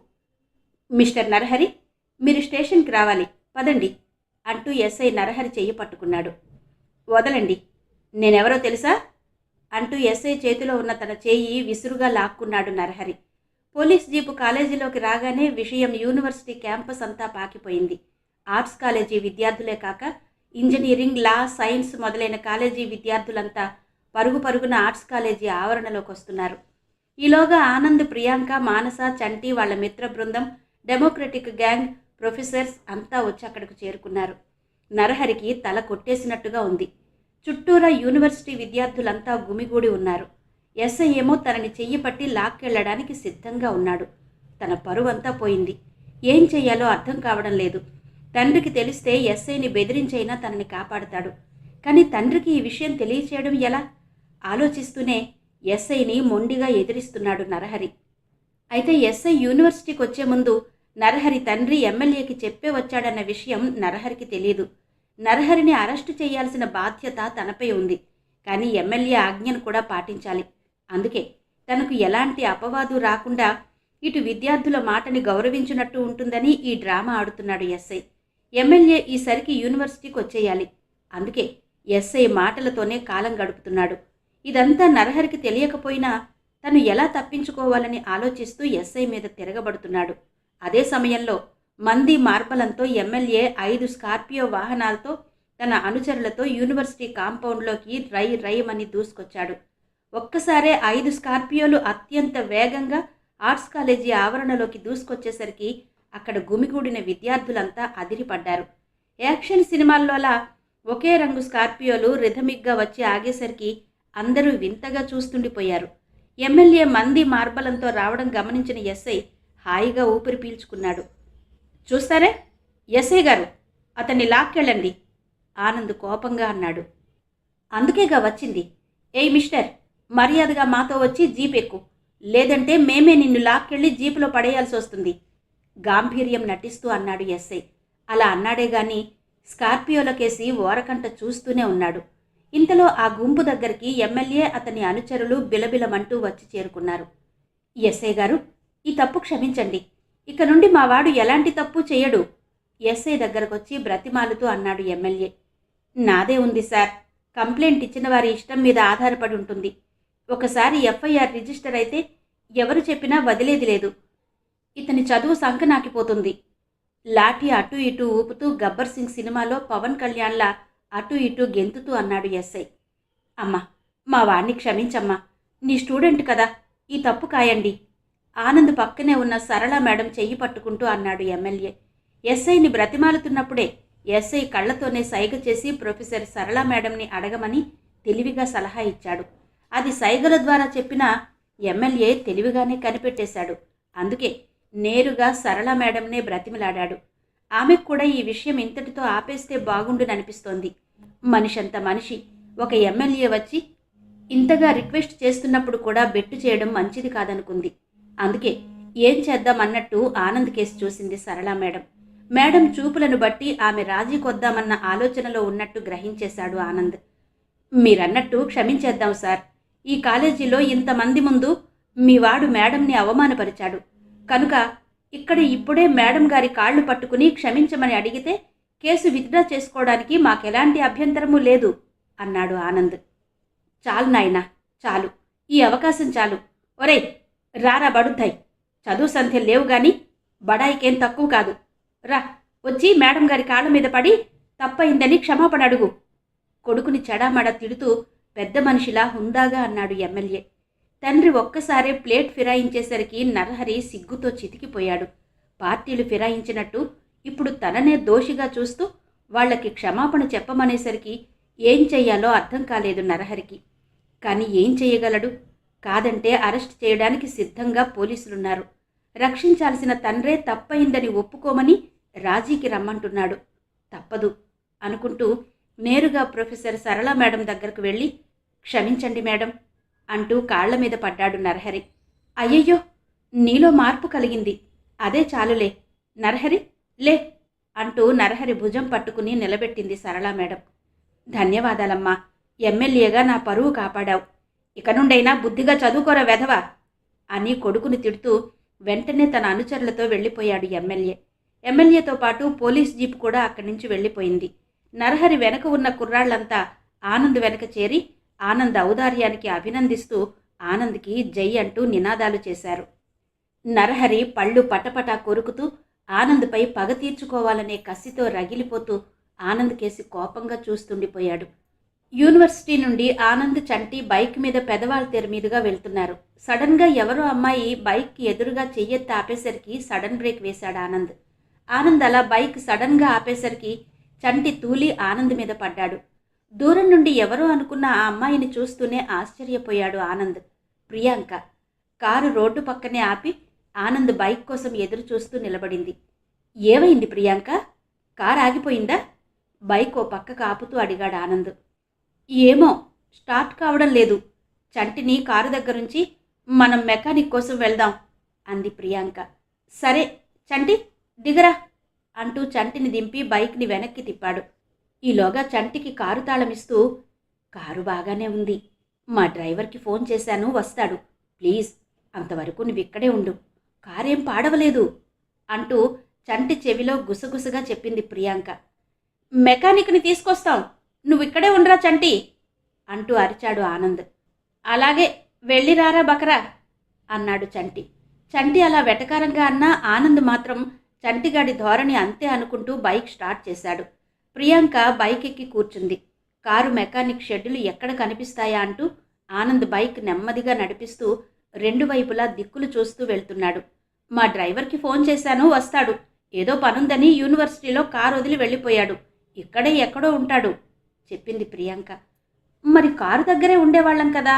మిస్టర్ నరహరి, మీరు స్టేషన్కి రావాలి, పదండి అంటూ ఎస్ఐ నరహరి చెయ్యి పట్టుకున్నాడు. వదలండి, నేనెవరో తెలుసా అంటూ ఎస్ఐ చేతిలో ఉన్న తన చేయి విసురుగా లాక్కున్నాడు నరహరి. పోలీస్ జీపు కాలేజీలోకి రాగానే విషయం యూనివర్సిటీ క్యాంపస్ అంతా పాకిపోయింది. ఆర్ట్స్ కాలేజీ విద్యార్థులే కాక ఇంజనీరింగ్, లా, సైన్స్ మొదలైన కాలేజీ విద్యార్థులంతా పరుగు పరుగున ఆర్ట్స్ కాలేజీ ఆవరణలోకి వస్తున్నారు. ఈలోగా ఆనంద్, ప్రియాంక, మానస, చంటి, వాళ్ళ మిత్ర బృందం, డెమోక్రటిక్ గ్యాంగ్, ప్రొఫెసర్స్ అంతా వచ్చి అక్కడికి చేరుకున్నారు. నరహరికి తల కొట్టేసినట్టుగా ఉంది. చుట్టూరా యూనివర్సిటీ విద్యార్థులంతా గుమిగూడి ఉన్నారు. ఎస్ఐ ఏమో తనని చెయ్యి పట్టి లాక్కెళ్లడానికి సిద్ధంగా ఉన్నాడు. తన పరువంతా పోయింది. ఏం చెయ్యాలో అర్థం కావడం లేదు. తండ్రికి తెలిస్తే ఎస్ఐని బెదిరించైనా తనని కాపాడతాడు. కానీ తండ్రికి ఈ విషయం తెలియచేయడం ఎలా? ఆలోచిస్తూనే ఎస్ఐని మొండిగా ఎదిరిస్తున్నాడు నరహరి. అయితే ఎస్ఐ యూనివర్సిటీకి వచ్చే ముందు నరహరి తండ్రి ఎమ్మెల్యేకి చెప్పే వచ్చాడన్న విషయం నరహరికి తెలియదు. నరహరిని అరెస్టు చేయాల్సిన బాధ్యత తనపై ఉంది. కానీ ఎమ్మెల్యే ఆజ్ఞను కూడా పాటించాలి. అందుకే తనకు ఎలాంటి అపవాదు రాకుండా ఇటు విద్యార్థుల మాటని గౌరవించినట్టు ఉంటుందని ఈ డ్రామా ఆడుతున్నాడు ఎస్ఐ. ఎమ్మెల్యే ఈసరికి యూనివర్సిటీకి వచ్చేయాలి. అందుకే ఎస్ఐ మాటలతోనే కాలం గడుపుతున్నాడు. ఇదంతా నరహరికి తెలియకపోయినా తను ఎలా తప్పించుకోవాలని ఆలోచిస్తూ ఎస్ఐ మీద తిరగబడుతున్నాడు. అదే సమయంలో మంది మార్బలంతో ఎమ్మెల్యే 5 స్కార్పియో వాహనాలతో తన అనుచరులతో యూనివర్సిటీ కాంపౌండ్లోకి రైమని దూసుకొచ్చాడు. ఒక్కసారే 5 స్కార్పియోలు అత్యంత వేగంగా ఆర్ట్స్ కాలేజీ ఆవరణలోకి దూసుకొచ్చేసరికి అక్కడ గుమిగూడిన విద్యార్థులంతా అదిరిపడ్డారు. యాక్షన్ సినిమాల్లోలా ఒకే రంగు స్కార్పియోలు రిథమిక్గా వచ్చి ఆగేసరికి అందరూ వింతగా చూస్తుండిపోయారు. ఎమ్మెల్యే మంది మార్బలంతో రావడం గమనించిన ఎస్ఐ హాయిగా ఊపిరి పీల్చుకున్నాడు. చూస్తారే ఎస్ఐ గారు, అతన్ని లాక్కెళ్ళండి, ఆనంద్ కోపంగా అన్నాడు. అందుకేగా వచ్చింది. ఏయ్ మిస్టర్, మర్యాదగా మాతో వచ్చి జీప్ ఎక్కు, లేదంటే మేమే నిన్ను లాక్కెళ్ళి జీపులో పడేయాల్సి వస్తుంది, గాంభీర్యం నటిస్తూ అన్నాడు ఎస్ఐ. అలా అన్నాడే గాని స్కార్పియోలకేసి ఓరకంట చూస్తూనే ఉన్నాడు. ఇంతలో ఆ గుంపు దగ్గరికి ఎమ్మెల్యే, అతని అనుచరులు బిలబిలమంటూ వచ్చి చేరుకున్నారు. ఎస్ఐ గారు, ఈ తప్పు క్షమించండి. ఇక నుండి మా వాడు ఎలాంటి తప్పు చేయడు, ఎస్ఐ దగ్గరకొచ్చి బ్రతిమాలుతూ అన్నాడు ఎమ్మెల్యే. నాదే ఉంది సార్, కంప్లైంట్ ఇచ్చిన వారి ఇష్టం మీద ఆధారపడి ఉంటుంది. ఒకసారి ఎఫ్ఐఆర్ రిజిస్టర్ అయితే ఎవరు చెప్పినా వదిలేది లేదు. ఇతని చదువు సంకనాకిపోతుంది. లాఠీ అటు ఇటు ఊపుతూ గబ్బర్ సింగ్ సినిమాలో పవన్ కళ్యాణ్లా అటు ఇటు గెంతుతూ అన్నాడు ఎస్ఐ. అమ్మా, మా వాణ్ణి క్షమించమ్మా, నీ స్టూడెంట్ కదా, ఈ తప్పు కాయండి, ఆనంద్ పక్కనే ఉన్న సరళ మేడం చెయ్యి పట్టుకుంటూ అన్నాడు ఎమ్మెల్యే. ఎస్ఐని బ్రతిమాలుతున్నప్పుడే ఎస్ఐ కళ్లతోనే సైగ చేసి ప్రొఫెసర్ సరళ మేడంని అడగమని తెలివిగా సలహా ఇచ్చాడు. అది సైగల ద్వారా చెప్పిన ఎమ్మెల్యే తెలివిగానే కనిపెట్టేశాడు. అందుకే నేరుగా సరళ మేడంనే బ్రతిమలాడాడు. ఆమెకు కూడా ఈ విషయం ఇంతటితో ఆపేస్తే బాగుండుననిపిస్తోంది. మనిషంత మనిషి ఒక ఎమ్మెల్యే వచ్చి ఇంతగా రిక్వెస్ట్ చేస్తున్నప్పుడు కూడా బెట్టు చేయడం మంచిది కాదనుకుంది. అందుకే ఏం చేద్దామన్నట్టు ఆనంద్ కేసు చూసింది సరళ మేడం. మేడం చూపులను బట్టి ఆమె రాజీ కొద్దామన్న ఆలోచనలో ఉన్నట్టు గ్రహించేశాడు ఆనంద్. మీరన్నట్టు క్షమించేద్దాం సార్. ఈ కాలేజీలో ఇంతమంది ముందు మీ వాడు మేడంని అవమానపరిచాడు కనుక ఇక్కడ ఇప్పుడే మేడం గారి కాళ్లు పట్టుకుని క్షమించమని అడిగితే కేసు విత్డ్రా చేసుకోవడానికి మాకెలాంటి అభ్యంతరమూ లేదు అన్నాడు ఆనంద్. చాలు నాయనా, చాలు, ఈ అవకాశం చాలు. ఒరేయ్ రారా బడుద్దాయి, చదువు సంధ్యలు లేవు గాని బడాయికేం తక్కువ కాదు. రా వచ్చి మేడం గారి కాళ్ళ మీద పడి తప్పయిందని క్షమాపణ అడుగు. కొడుకుని చెడామడ తిడుతూ పెద్ద మనిషిలా హుందాగా అన్నాడు ఎమ్మెల్యే. తండ్రి ఒక్కసారే ప్లేట్ ఫిరాయించేసరికి నరహరి సిగ్గుతో చితికిపోయాడు. పార్టీలు ఫిరాయించినట్టు ఇప్పుడు తననే దోషిగా చూస్తూ వాళ్లకి క్షమాపణ చెప్పమనేసరికి ఏం చెయ్యాలో అర్థం కాలేదు నరహరికి. కానీ ఏం చెయ్యగలడు? కాదంటే అరెస్ట్ చేయడానికి సిద్ధంగా పోలీసులున్నారు. రక్షించాల్సిన తండ్రే తప్పయిందని ఒప్పుకోమని రాజీకి రమ్మంటున్నాడు. తప్పదు అనుకుంటూ నేరుగా ప్రొఫెసర్ సరళ మేడం దగ్గరకు వెళ్ళి క్షమించండి మేడం అంటూ కాళ్ల మీద పడ్డాడు నరహరి. అయ్యయ్యో, నీలో మార్పు కలిగింది, అదే చాలులే. నరహరి లే అంటూ నరహరి భుజం పట్టుకుని నిలబెట్టింది సరళ మేడం. ధన్యవాదాలమ్మా, ఎమ్మెల్యేగా నా పరువు కాపాడావు. ఇక నుండైనా బుద్ధిగా చదువుకోరా వెధవా అని కొడుకుని తిడుతూ వెంటనే తన అనుచరులతో వెళ్ళిపోయాడు ఎమ్మెల్యే. ఎమ్మెల్యేతో పాటు పోలీస్ జీప్ కూడా అక్కడి నుంచి వెళ్ళిపోయింది. నరహరి వెనక ఉన్న కుర్రాళ్లంతా ఆనంద్ వెనక చేరి ఆనంద్ ఔదార్యానికి అభినందిస్తూ ఆనంద్కి జై అంటూ నినాదాలు చేశారు. నరహరి పళ్ళు పటపటా కొరుకుతూ ఆనంద్పై పగ తీర్చుకోవాలనే కసితో రగిలిపోతూ ఆనంద్ కేసి కోపంగా చూస్తుండిపోయాడు. యూనివర్సిటీ నుండి ఆనంద్ చంటి బైక్ మీద పెదవాళ్ళ తెర మీదుగా వెళ్తున్నారు. సడన్గా ఎవరో అమ్మాయి బైక్కి ఎదురుగా చెయ్యెత్తి ఆపేసరికి సడన్ బ్రేక్ వేశాడు ఆనంద్. ఆనంద్ అలా బైక్ సడన్గా ఆపేసరికి చంటి తూలి ఆనంద్ మీద పడ్డాడు. దూరం నుండి ఎవరో అనుకున్న ఆ అమ్మాయిని చూస్తూనే ఆశ్చర్యపోయాడు ఆనంద్. ప్రియాంక. కారు రోడ్డు పక్కనే ఆపి ఆనంద్ బైక్ కోసం ఎదురు చూస్తూ నిలబడింది. ఏమైంది ప్రియాంక? కారు ఆగిపోయిందా? బైక్ ఓ పక్కకు ఆపుతూ అడిగాడు ఆనంద్. ఏమో, స్టార్ట్ కావడం లేదు. చంటిని కారు దగ్గరుంచి మనం మెకానిక్ కోసం వెళ్దాం అంది ప్రియాంక. సరే చంటి దిగరా అంటూ చంటిని దింపి బైక్ని వెనక్కి తిప్పాడు. ఈలోగా చంటికి కారు తాళమిస్తూ, కారు బాగానే ఉంది, మా డ్రైవర్కి ఫోన్ చేశాను, వస్తాడు, ప్లీజ్ అంతవరకు నువ్విక్కడే ఉండు, కారేం పాడవలేదు అంటూ చంటి చెవిలో గుసగుసగా చెప్పింది ప్రియాంక. మెకానిక్ని తీసుకొస్తాం, నువ్విక్కడే ఉండరా చంటి అంటూ అరిచాడు ఆనంద్. అలాగే వెళ్ళిరారా బకరా అన్నాడు చంటి. చంటి అలా వెటకారంగా అన్నా ఆనంద్ మాత్రం చంటిగాడి ధోరణి అంతే అనుకుంటూ బైక్ స్టార్ట్ చేశాడు. ప్రియాంక బైక్ ఎక్కి కూర్చుంది. కారు మెకానిక్ షెడ్యూలు ఎక్కడ కనిపిస్తాయా అంటూ ఆనంద్ బైక్ నెమ్మదిగా నడిపిస్తూ రెండు వైపులా దిక్కులు చూస్తూ వెళ్తున్నాడు. మా డ్రైవర్కి ఫోన్ చేశాను, వస్తాడు, ఏదో పనుందని యూనివర్సిటీలో కారు వదిలి వెళ్ళిపోయాడు, ఇక్కడే ఎక్కడో ఉంటాడు చెప్పింది ప్రియాంక. మరి కారు దగ్గరే ఉండేవాళ్ళం కదా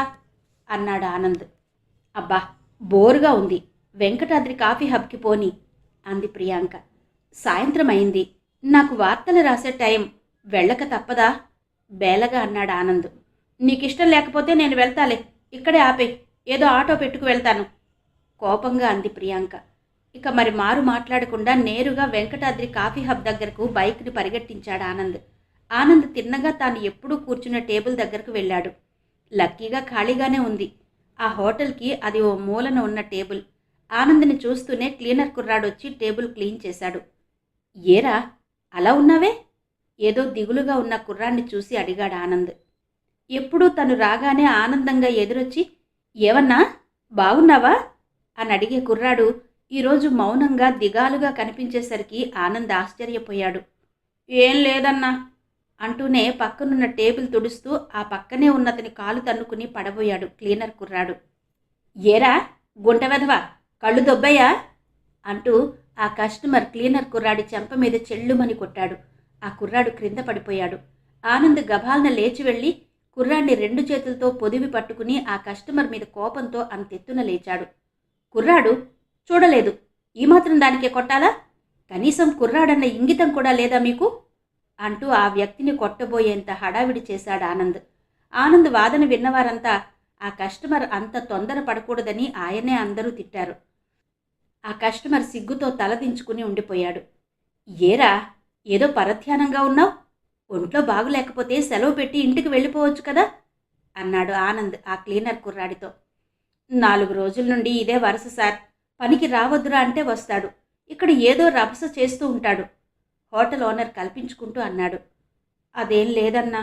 అన్నాడు ఆనంద్. అబ్బా బోరుగా ఉంది, వెంకటాద్రి కాఫీ హబ్కి పోని అంది ప్రియాంక. సాయంత్రం అయింది, నాకు వార్తలు రాసే టైం, వెళ్ళక తప్పదా బేలగా అన్నాడు ఆనంద్. నీకిష్టం లేకపోతే నేను వెళ్తాలే, ఇక్కడే ఆపే, ఏదో ఆటో పెట్టుకు వెళ్తాను కోపంగా అంది ప్రియాంక. ఇక మరి మారు మాట్లాడకుండా నేరుగా వెంకటాద్రి కాఫీ హబ్ దగ్గరకు బైక్ని పరిగెట్టించాడు ఆనంద్. ఆనంద్ తిన్నగా తాను ఎప్పుడూ కూర్చున్న టేబుల్ దగ్గరకు వెళ్ళాడు. లక్కీగా ఖాళీగానే ఉంది. ఆ హోటల్కి అది ఓ మూలన ఉన్న టేబుల్. ఆనంద్ని చూస్తూనే క్లీనర్ కుర్రాడొచ్చి టేబుల్ క్లీన్ చేశాడు. ఏరా అలా ఉన్నావే? ఏదో దిగులుగా ఉన్న కుర్రాన్ని చూసి అడిగాడు ఆనంద్. ఎప్పుడూ తను రాగానే ఆనందంగా ఎదురొచ్చి ఏవన్నా బాగున్నావా అని అడిగే కుర్రాడు ఈరోజు మౌనంగా దిగాలుగా కనిపించేసరికి ఆనంద్ ఆశ్చర్యపోయాడు. ఏం లేదన్నా అంటూనే పక్కనున్న టేబుల్ తుడుస్తూ ఆ పక్కనే ఉన్నతని కాలు తన్నుకుని పడబోయాడు క్లీనర్ కుర్రాడు. ఏరా గుంట వెధవా, కళ్ళు దొబ్బయ్యా అంటూ ఆ కస్టమర్ క్లీనర్ కుర్రాడి చెంప మీద చెళ్ళుమని కొట్టాడు. ఆ కుర్రాడు క్రింద పడిపోయాడు. ఆనంద్ గభాలన లేచి వెళ్ళి కుర్రాడిని 2 చేతులతో పొదివి పట్టుకుని ఆ కస్టమర్ మీద కోపంతో అంతెత్తున లేచాడు. కుర్రాడు చూడలేదు, ఈ మాత్రం దానికే కొట్టాలా? కనీసం కుర్రాడన్న ఇంగితం కూడా లేదా మీకు? అంటూ ఆ వ్యక్తిని కొట్టబోయేంత హడావిడి చేశాడు ఆనంద్. ఆనంద్ వాదన విన్నవారంతా ఆ కస్టమర్ అంత తొందర పడకూడదని ఆయనే అందరూ తిట్టారు. ఆ కస్టమర్ సిగ్గుతో తలదించుకుని ఉండిపోయాడు. ఏరా, ఏదో పరధ్యానంగా ఉన్నావు? ఒంట్లో బాగులేకపోతే సెలవు పెట్టి ఇంటికి వెళ్ళిపోవచ్చు కదా అన్నాడు ఆనంద్ ఆ క్లీనర్ కుర్రాడితో. 4 రోజుల నుండి ఇదే వరుస సార్. పనికి రావద్దురా అంటే వస్తాడు. ఇక్కడ ఏదో రభస చేస్తూ ఉంటాడు, హోటల్ ఓనర్ కల్పించుకుంటూ అన్నాడు. అదేం లేదన్నా,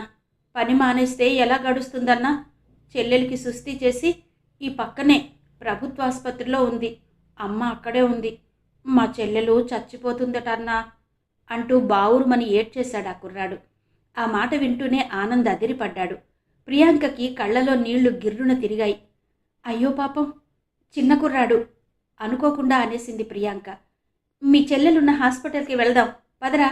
పని మానేస్తే ఎలా గడుస్తుందన్నా? చెల్లెలికి సుస్థి చేసి ఈ పక్కనే ప్రభుత్వాసుపత్రిలో ఉంది. అమ్మ అక్కడే ఉంది. మా చెల్లెలు చచ్చిపోతుందట అన్నా అంటూ బావురుమని ఏడ్చేశాడు ఆ కుర్రాడు. ఆ మాట వింటూనే ఆనంద్ అదిరిపడ్డాడు. ప్రియాంకకి కళ్ళలో నీళ్లు గిర్రున తిరిగాయి. అయ్యో పాపం, చిన్న కుర్రాడు అనుకోకుండా అనేసింది ప్రియాంక. మీ చెల్లెలున్న హాస్పిటల్కి వెళ్దాం పదరా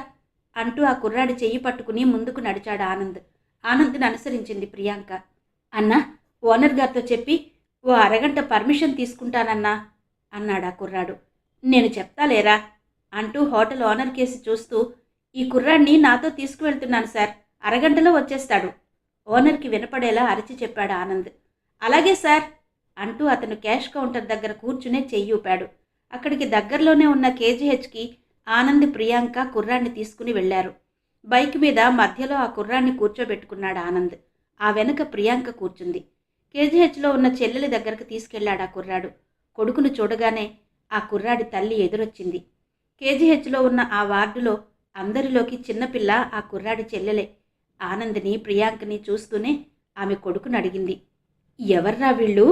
అంటూ ఆ కుర్రాడి చెయ్యి పట్టుకుని ముందుకు నడిచాడు ఆనంద్. ఆనంద్ని అనుసరించింది ప్రియాంక. అన్నా, ఓనర్ గారితో చెప్పి ఓ అరగంట పర్మిషన్ తీసుకుంటానన్నా అన్నాడు ఆ కుర్రాడు. నేను చెప్తాలేరా అంటూ హోటల్ ఓనర్ కేసి చూస్తూ, ఈ కుర్రాడిని నాతో తీసుకువెళ్తున్నాను సార్, అరగంటలో వచ్చేస్తాడు ఓనర్కి వినపడేలా అరిచి చెప్పాడు ఆనంద్. అలాగే సార్ అంటూ అతను క్యాష్ కౌంటర్ దగ్గర కూర్చునే చెయ్యి ఊపాడు. అక్కడికి దగ్గరలోనే ఉన్న కేజీహెచ్కి ఆనంద్ ప్రియాంక కుర్రాన్ని తీసుకుని వెళ్లారు. బైక్ మీద మధ్యలో ఆ కుర్రాన్ని కూర్చోబెట్టుకున్నాడు ఆనంద్. ఆ వెనుక ప్రియాంక కూర్చుంది. కేజీహెచ్లో ఉన్న చెల్లెలి దగ్గరకు తీసుకెళ్లాడు ఆ కుర్రాడు. కొడుకును చూడగానే ఆ కుర్రాడి తల్లి ఎదురొచ్చింది. కేజీహెచ్లో ఉన్న ఆ వార్డులో అందరిలోకి చిన్నపిల్ల ఆ కుర్రాడి చెల్లెలే. ఆనంద్ని ప్రియాంకని చూస్తూనే ఆమె కొడుకును అడిగింది, ఎవర్రా వీళ్ళు?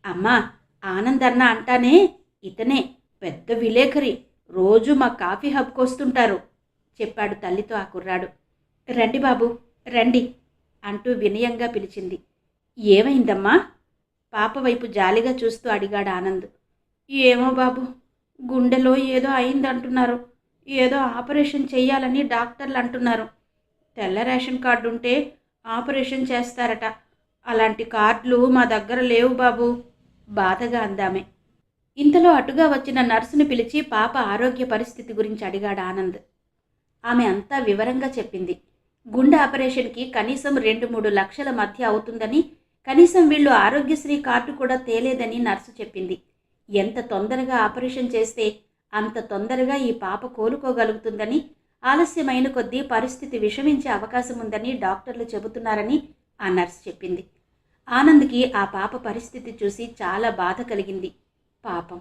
అమ్మా, ఆనంద్ అన్న అంటానే ఇతనే, పెద్ద విలేకరి, రోజు మా కాఫీ హబ్కి వస్తుంటారు చెప్పాడు తల్లితో ఆ కుర్రాడు. రండి బాబు రండి అంటూ వినయంగా పిలిచింది. ఏమైందమ్మా? పాప వైపు జాలిగా చూస్తూ అడిగాడు ఆనంద్. ఏమో బాబు, గుండెలో ఏదో అయిందంటున్నారు. ఏదో ఆపరేషన్ చెయ్యాలని డాక్టర్లు అంటున్నారు. తెల్ల రేషన్ కార్డు ఉంటే ఆపరేషన్ చేస్తారట. అలాంటి కార్డులు మా దగ్గర లేవు బాబు బాధగా అందామె. ఇంతలో అటుగా వచ్చిన నర్సును పిలిచి పాప ఆరోగ్య పరిస్థితి గురించి అడిగాడు ఆనంద్. ఆమె అంతా వివరంగా చెప్పింది. గుండె ఆపరేషన్కి కనీసం 2-3 లక్షల మధ్య అవుతుందని, కనీసం వీళ్ళు ఆరోగ్యశ్రీ కార్డు కూడా తేలేదని నర్సు చెప్పింది. ఎంత తొందరగా ఆపరేషన్ చేస్తే అంత తొందరగా ఈ పాప కోలుకోగలుగుతుందని, ఆలస్యమైన కొద్దీ పరిస్థితి విషమించే అవకాశం ఉందని డాక్టర్లు చెబుతున్నారని ఆ నర్సు చెప్పింది. ఆనంద్కి ఆ పాప పరిస్థితి చూసి చాలా బాధ కలిగింది. పాపం,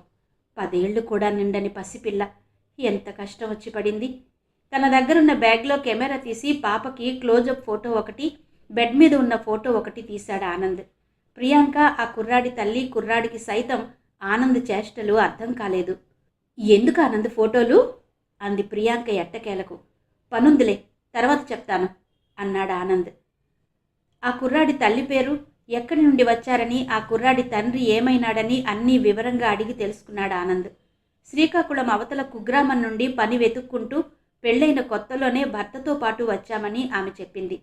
10 ఏళ్లు కూడా నిండని పసిపిల్ల, ఎంత కష్టం వచ్చి పడింది. తన దగ్గరున్న బ్యాగ్లో కెమెరా తీసి పాపకి క్లోజప్ ఫోటో ఒకటి, బెడ్ మీద ఉన్న ఫోటో ఒకటి తీశాడు ఆనంద్. ప్రియాంక, ఆ కుర్రాడి తల్లి, కుర్రాడికి సైతం ఆనంద్ చేష్టలు అర్థం కాలేదు. ఎందుకు ఆనంద్ ఫోటోలు అంది ప్రియాంక ఎట్టకేలకు. పనుందిలే, తర్వాత చెప్తాను అన్నాడు ఆనంద్. ఆ కుర్రాడి తల్లి పేరు, ఎక్కడి నుండి వచ్చారని, ఆ కుర్రాడి తండ్రి ఏమైనాడని అన్నీ వివరంగా అడిగి తెలుసుకున్నాడు ఆనంద్. శ్రీకాకుళం అవతల కుగ్రామం నుండి పని వెతుక్కుంటూ పెళ్లైన కొత్తలోనే భర్తతో పాటు వచ్చామని ఆమె చెప్పింది.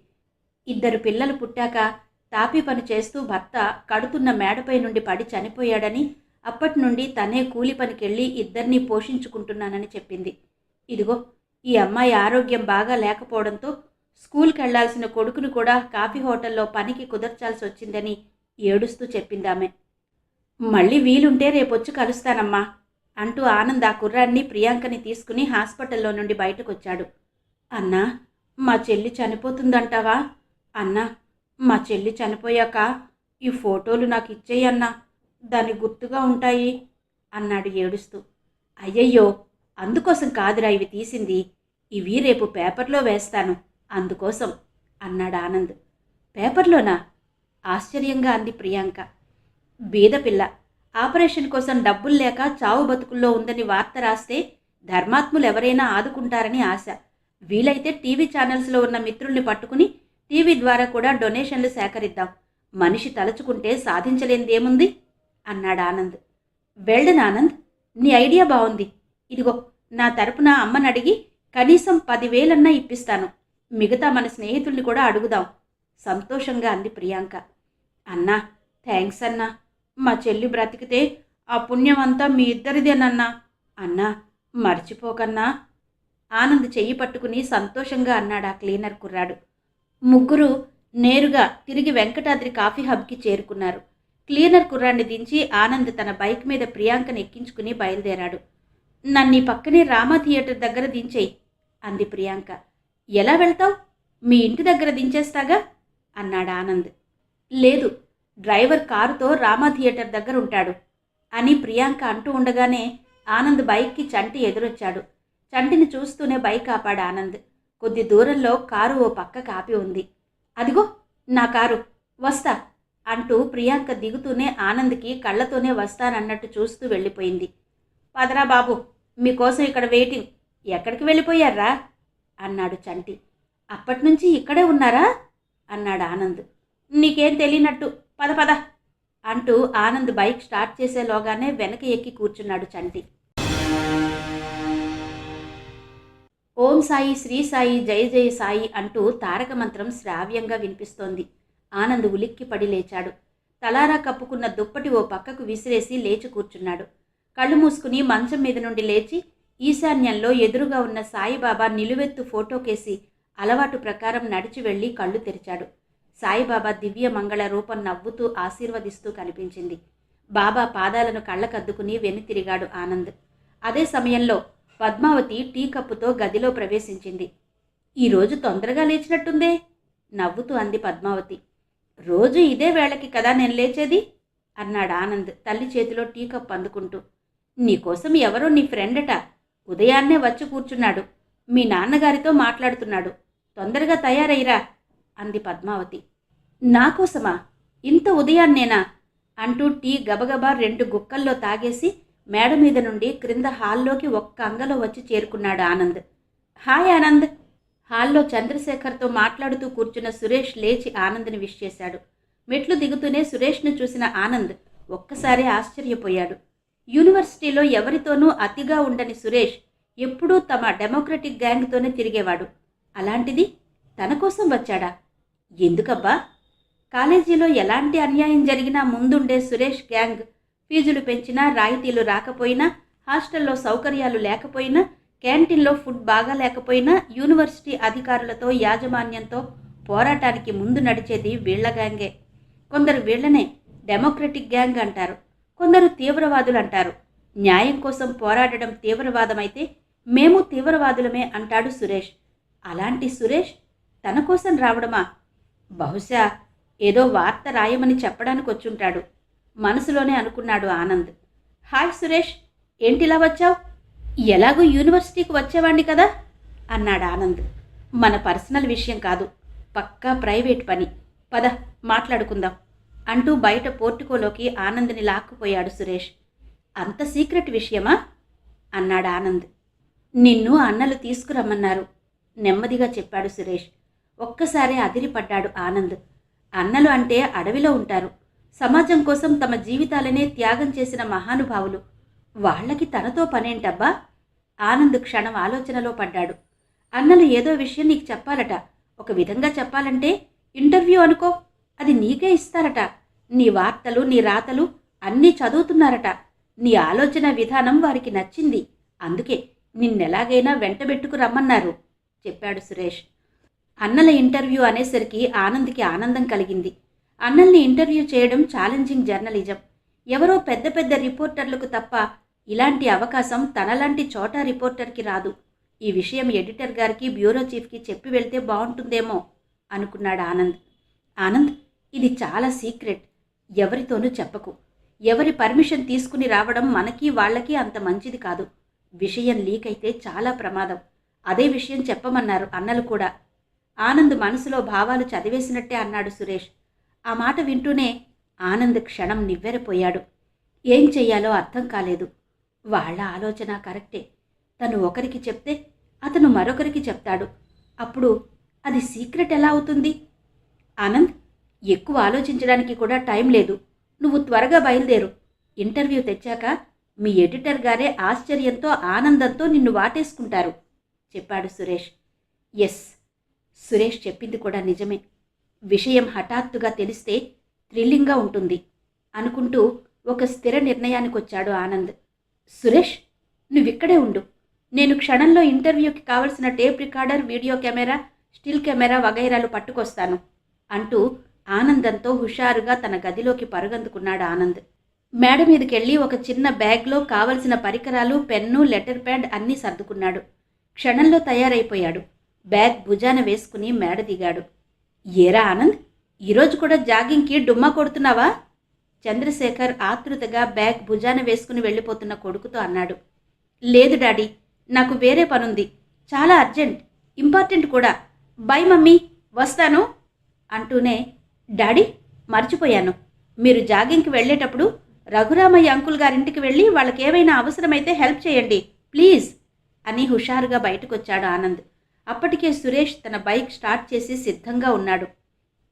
2 పిల్లలు పుట్టాక తాపీ పని చేస్తూ భర్త కడుతున్న మేడపై నుండి పడి చనిపోయాడని, అప్పటి నుండి తనే కూలి పనికెళ్ళి 2 పోషించుకుంటున్నానని చెప్పింది. ఇదిగో ఈ అమ్మాయి ఆరోగ్యం బాగా లేకపోవడంతో స్కూల్కి వెళ్లాల్సిన కొడుకును కూడా కాఫీ హోటల్లో పనికి కుదర్చాల్సి వచ్చిందని ఏడుస్తూ చెప్పిందామె. మళ్ళీ వీలుంటే రేపొచ్చి కలుస్తానమ్మా అంటూ ఆనంద్ ఆ కుర్రాన్ని ప్రియాంకని తీసుకుని హాస్పిటల్లో నుండి బయటకొచ్చాడు. అన్నా, మా చెల్లి చనిపోతుందంటావా? అన్నా, మా చెల్లి చనిపోయాక ఈ ఫోటోలు నాకు ఇచ్చేయన్నా, దాని గుర్తుగా ఉంటాయి అన్నాడు ఏడుస్తూ. అయ్యయ్యో, అందుకోసం కాదురా ఇవి తీసింది, ఇవి రేపు పేపర్లో వేస్తాను అందుకోసం అన్నాడు ఆనంద్. పేపర్లోనా? ఆశ్చర్యంగా అంది ప్రియాంక. బీదపిల్ల ఆపరేషన్ కోసం డబ్బులు లేక చావు బతుకుల్లో ఉందని వార్త రాస్తే ధర్మాత్ములు ఎవరైనా ఆదుకుంటారని ఆశ. వీలైతే టీవీ ఛానల్స్లో ఉన్న మిత్రుల్ని పట్టుకుని టీవీ ద్వారా కూడా డొనేషన్లు సేకరిద్దాం. మనిషి తలుచుకుంటే సాధించలేనిదేముంది అన్నాడు ఆనంద్. వెళ్ళను ఆనంద్, నీ ఐడియా బాగుంది, ఇదిగో నా తరపున అమ్మని అడిగి కనీసం 10,000 ఇప్పిస్తాను. మిగతా మన స్నేహితుల్ని కూడా అడుగుదాం సంతోషంగా అంది ప్రియాంక. అన్నా, థ్యాంక్స్ అన్నా. మా చెల్లి బ్రతికితే ఆ పుణ్యం అంతా మీ ఇద్దరిదేనన్నా. అన్నా, మర్చిపోకన్నా. ఆనంద్ చెయ్యి పట్టుకుని సంతోషంగా అన్నాడు ఆ క్లీనర్ కుర్రాడు. ముగ్గురు నేరుగా తిరిగి వెంకటాద్రి కాఫీ హబ్కి చేరుకున్నారు. క్లీనర్ కుర్రాన్ని దించి ఆనంద్ తన బైక్ మీద ప్రియాంకను ఎక్కించుకుని బయలుదేరాడు. నన్ను పక్కనే రామా థియేటర్ దగ్గర దించేయి అంది ప్రియాంక. ఎలా వెళ్తావు? మీ ఇంటి దగ్గర దించేస్తాగా అన్నాడు ఆనంద్. లేదు, డ్రైవర్ కారుతో రామా థియేటర్ దగ్గర ఉంటాడు అని ప్రియాంక అంటూ ఉండగానే ఆనంద్ బైక్కి చంటి ఎదురొచ్చాడు. చంటిని చూస్తూనే బైక్ ఆపాడు ఆనంద్. కొద్ది దూరంలో కారు ఓ పక్క కాపి ఉంది. అదిగో నా కారు, వస్తా అంటూ ప్రియాంక దిగుతూనే ఆనంద్కి కళ్ళతోనే వస్తానన్నట్టు చూస్తూ వెళ్ళిపోయింది. పదరా బాబు, మీకోసం ఇక్కడ వెయిటింగ్. ఎక్కడికి వెళ్ళిపోయారా అన్నాడు చంటి. అప్పటినుంచి ఇక్కడే ఉన్నారా అన్నాడు ఆనంద్. నీకేం తెలియనట్టు, పద పద అంటూ ఆనంద్ బైక్ స్టార్ట్ చేసేలోగానే వెనక ఎక్కి కూర్చున్నాడు చంటి. ఓం సాయి, శ్రీ సాయి, జయ జయ సాయి అంటూ తారక మంత్రం శ్రావ్యంగా వినిపిస్తోంది. ఆనంద్ ఉలిక్కి పడి లేచాడు. తలారా కప్పుకున్న దుప్పటి ఓ పక్కకు విసిరేసి లేచి కూర్చున్నాడు. కళ్ళు మూసుకుని మంచం మీద నుండి లేచి ఈశాన్యంలో ఎదురుగా ఉన్న సాయిబాబా నిలువెత్తు ఫోటోకేసి అలవాటు ప్రకారం నడిచి వెళ్ళి కళ్ళు తెరిచాడు. సాయిబాబా దివ్య మంగళ రూపం నవ్వుతూ ఆశీర్వదిస్తూ కనిపించింది. బాబా పాదాలను కళ్ళకద్దుకుని వెనుతిరిగాడు ఆనంద్. అదే సమయంలో పద్మావతి టీ కప్పుతో గదిలో ప్రవేశించింది. ఈరోజు తొందరగా లేచినట్టుందే నవ్వుతూ అంది పద్మావతి. రోజు ఇదే వేళకి కదా నేను లేచేది అన్నాడు ఆనంద్ తల్లి చేతిలో టీ కప్ అందుకుంటూ. నీకోసం ఎవరో నీ ఫ్రెండట ఉదయాన్నే వచ్చి కూర్చున్నాడు. మీ నాన్నగారితో మాట్లాడుతున్నాడు. తొందరగా తయారయ్యిరా అంది పద్మావతి. నాకోసమా? ఇంత ఉదయాన్నేనా అంటూ టీ గబగబా 2 గుక్కల్లో తాగేసి మేడ మీద నుండి క్రింద హాల్లోకి ఒక్క అంగలో వచ్చి చేరుకున్నాడు ఆనంద్. హాయ్ ఆనంద్. హాల్లో చంద్రశేఖర్తో మాట్లాడుతూ కూర్చున్న సురేష్ లేచి ఆనంద్ని విష్ చేశాడు. మెట్లు దిగుతూనే సురేష్ను చూసిన ఆనంద్ ఒక్కసారి ఆశ్చర్యపోయాడు. యూనివర్సిటీలో ఎవరితోనూ అతిగా ఉండని సురేష్ ఎప్పుడూ తమ డెమోక్రటిక్ గ్యాంగ్తోనే తిరిగేవాడు. అలాంటిది తన కోసం వచ్చాడా? ఎందుకబ్బా? కాలేజీలో ఎలాంటి అన్యాయం జరిగినా ముందుండే సురేష్ గ్యాంగ్ ఫీజులు పెంచినా, రాయితీలు రాకపోయినా, హాస్టల్లో సౌకర్యాలు లేకపోయినా, క్యాంటీన్లో ఫుడ్ బాగా లేకపోయినా యూనివర్సిటీ అధికారులతో యాజమాన్యంతో పోరాటానికి ముందు నడిచేది వీళ్ల గ్యాంగే. కొందరు వీళ్లనే డెమోక్రటిక్ గ్యాంగ్ అంటారు, కొందరు తీవ్రవాదులు అంటారు. న్యాయం కోసం పోరాడడం తీవ్రవాదమైతే మేము తీవ్రవాదులమే అంటాడు సురేష్. అలాంటి సురేష్ తన కోసం రావడమా? బహుశా ఏదో వార్త రాయమని చెప్పడానికి వచ్చుంటాడు మనసులోనే అనుకున్నాడు ఆనంద్. హాయ్ సురేష్, ఏంటిలా వచ్చావు? ఎలాగూ యూనివర్సిటీకి వచ్చేవాణ్ణి కదా అన్నాడు ఆనంద్. మన పర్సనల్ విషయం కాదు, పక్కా ప్రైవేట్ పని, పద మాట్లాడుకుందాం అంటూ బయట పోర్టుకోలోకి ఆనంద్ని లాక్కుపోయాడు సురేష్. అంత సీక్రెట్ విషయమా అన్నాడు ఆనంద్. నిన్ను అన్నలు తీసుకురమ్మన్నారు నెమ్మదిగా చెప్పాడు సురేష్. ఒక్కసారి అదిరిపడ్డాడు ఆనంద్. అన్నలు అంటే అడవిలో ఉంటారు, సమాజం కోసం తమ జీవితాలనే త్యాగం చేసిన మహానుభావులు. వాళ్లకి తనతో పనేంటబ్బా? ఆనంద్ క్షణం ఆలోచనలో పడ్డాడు. అన్నలు ఏదో విషయం నీకు చెప్పాలట. ఒక విధంగా చెప్పాలంటే ఇంటర్వ్యూ అనుకో, అది నీకే ఇస్తారట. నీ వార్తలు, నీ రాతలు అన్నీ చదువుతున్నారట. నీ ఆలోచన విధానం వారికి నచ్చింది, అందుకే నిన్నెలాగైనా వెంటబెట్టుకు రమ్మన్నారు చెప్పాడు సురేష్. అన్నల ఇంటర్వ్యూ అనేసరికి ఆనంద్కి ఆనందం కలిగింది. అన్నల్ని ఇంటర్వ్యూ చేయడం ఛాలెంజింగ్ జర్నలిజం. ఎవరో పెద్ద పెద్ద రిపోర్టర్లకు తప్ప ఇలాంటి అవకాశం తనలాంటి చోటా రిపోర్టర్కి రాదు. ఈ విషయం ఎడిటర్ గారికి, బ్యూరో చీఫ్కి చెప్పి వెళ్తే బాగుంటుందేమో అనుకున్నాడు ఆనంద్. ఆనంద్, ఇది చాలా సీక్రెట్, ఎవరితోనూ చెప్పకు. ఎవరి పర్మిషన్ తీసుకుని రావడం మనకి వాళ్ళకి అంత మంచిది కాదు. విషయం లీక్ అయితే చాలా ప్రమాదం. అదే విషయం చెప్పమన్నారు అన్నలు కూడా. ఆనంద్ మనసులో భావాలు చదివేసినట్టే అన్నాడు సురేష్. ఆ మాట వింటూనే ఆనంద్ క్షణం నివ్వెరపోయాడు. ఏం చెయ్యాలో అర్థం కాలేదు. వాళ్ళ ఆలోచన కరెక్టే. తను ఒకరికి చెప్తే అతను మరొకరికి చెప్తాడు. అప్పుడు అది సీక్రెట్ ఎలా అవుతుంది? ఆనంద్, ఎక్కువ ఆలోచించడానికి కూడా టైం లేదు. నువ్వు త్వరగా బయలుదేరు. ఇంటర్వ్యూ తెచ్చాక మీ ఎడిటర్ గారే ఆశ్చర్యంతో ఆనందంతో నిన్ను వాటేసుకుంటారు చెప్పాడు సురేష్. ఎస్, సురేష్ చెప్పింది కూడా నిజమే. విషయం హఠాత్తుగా తెలిస్తే థ్రిల్లింగ్గా ఉంటుంది అనుకుంటూ ఒక స్థిర నిర్ణయానికొచ్చాడు ఆనంద్. సురేష్, నువ్విక్కడే ఉండు. నేను క్షణంలో ఇంటర్వ్యూకి కావలసిన tape recorder, video camera, still camera వగైరాలు పట్టుకొస్తాను అంటూ ఆనందంతో హుషారుగా తన గదిలోకి పరుగందుకున్నాడు ఆనంద్. మేడ మీదకెళ్ళి ఒక చిన్న బ్యాగ్లో కావలసిన పరికరాలు, పెన్ను, లెటర్ ప్యాడ్ అన్నీ సర్దుకున్నాడు. క్షణంలో తయారైపోయాడు. బ్యాగ్ భుజాన వేసుకుని మేడ దిగాడు. ఏరా ఆనంద్, ఈరోజు కూడా జాగింగ్కి డుమ్మా కొడుతున్నావా? చంద్రశేఖర్ ఆతృతగా బ్యాగ్ భుజాన వేసుకుని వెళ్ళిపోతున్న కొడుకుతో అన్నాడు. లేదు డాడీ, నాకు వేరే పనుంది, చాలా అర్జెంట్, ఇంపార్టెంట్ కూడా. బై మమ్మీ, వస్తాను అంటూనే, డాడీ మర్చిపోయాను, మీరు జాగింగ్కి వెళ్ళేటప్పుడు రఘురామయ్య అంకుల్ గారింటికి వెళ్ళి వాళ్ళకేమైనా అవసరమైతే హెల్ప్ చేయండి ప్లీజ్ అని హుషారుగా బయటకొచ్చాడు ఆనంద్. అప్పటికే సురేష్ తన బైక్ స్టార్ట్ చేసి సిద్ధంగా ఉన్నాడు.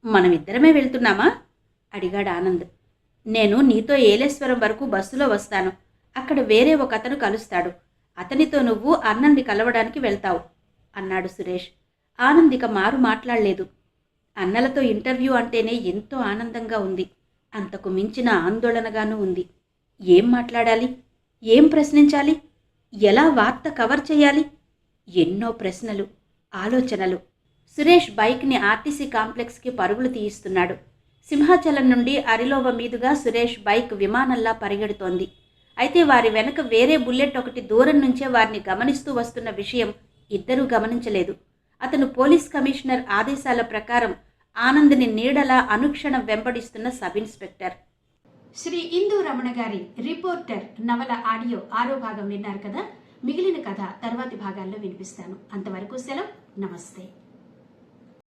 మనమిద్దరమే వెళ్తున్నామా అడిగాడు ఆనంద్. నేను నీతో ఏలేశ్వరం వరకు బస్సులో వస్తాను. అక్కడ వేరే ఒక అతను కలుస్తాడు. అతనితో నువ్వు అన్నన్ని కలవడానికి వెళ్తావు అన్నాడు సురేష్. ఆనంద్ ఇక మారు మాట్లాడలేదు. అన్నలతో ఇంటర్వ్యూ అంటేనే ఎంతో ఆనందంగా ఉంది. అంతకు మించిన ఆందోళనగానూ ఉంది. ఏం మాట్లాడాలి, ఏం ప్రశ్నించాలి, ఎలా వార్త కవర్ చేయాలి, ఎన్నో ప్రశ్నలు, ఆలోచనలు. సురేష్ బైక్ని ఆర్టీసీ కాంప్లెక్స్కి పరుగులు తీయిస్తున్నాడు. సింహాచలం నుండి అరిలోవ మీదుగా సురేష్ బైక్ విమానంలా పరిగెడుతోంది. అయితే వారి వెనక వేరే బుల్లెట్ ఒకటి దూరం నుంచే వారిని గమనిస్తూ వస్తున్న విషయం ఇద్దరూ గమనించలేదు. అతను పోలీస్ కమిషనర్ ఆదేశాల ప్రకారం ఆనంద్ని నీడలా అనుక్షణం వెంబడిస్తున్న సబ్ ఇన్స్పెక్టర్. శ్రీ ఇందు రమణ గారి రిపోర్టర్ నవల ఆడియో 6వ భాగం విన్నారు కదా. మిగిలిన కథ తర్వాతి భాగాల్లో వినిపిస్తాను. అంతవరకు సెలవు. నమస్తే.